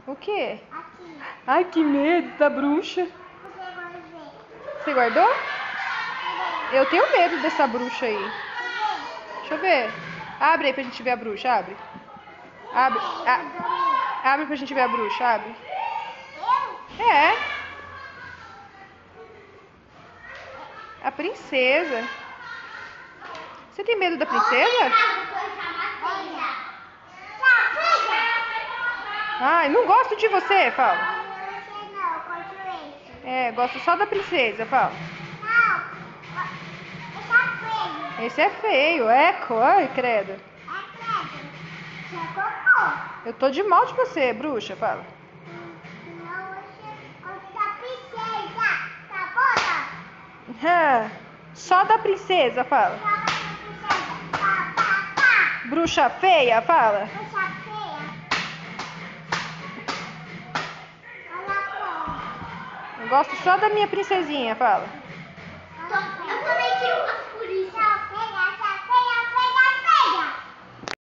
O quê? Aqui. Ai, que medo da bruxa. Você vai ver. Você guardou? Eu tenho medo dessa bruxa aí. Deixa eu ver. Abre aí pra gente ver a bruxa, abre. Abre. Abre pra gente ver a bruxa, abre. É. A princesa. Você tem medo da princesa? Ai, não gosto de você, fala. É, gosto só da princesa, fala. Esse é feio, eco, ai, credo. Eu tô de mal de você, bruxa, fala. Só da princesa, fala. Bruxa feia, fala. Eu gosto só da minha princesinha, fala. Eu também tiro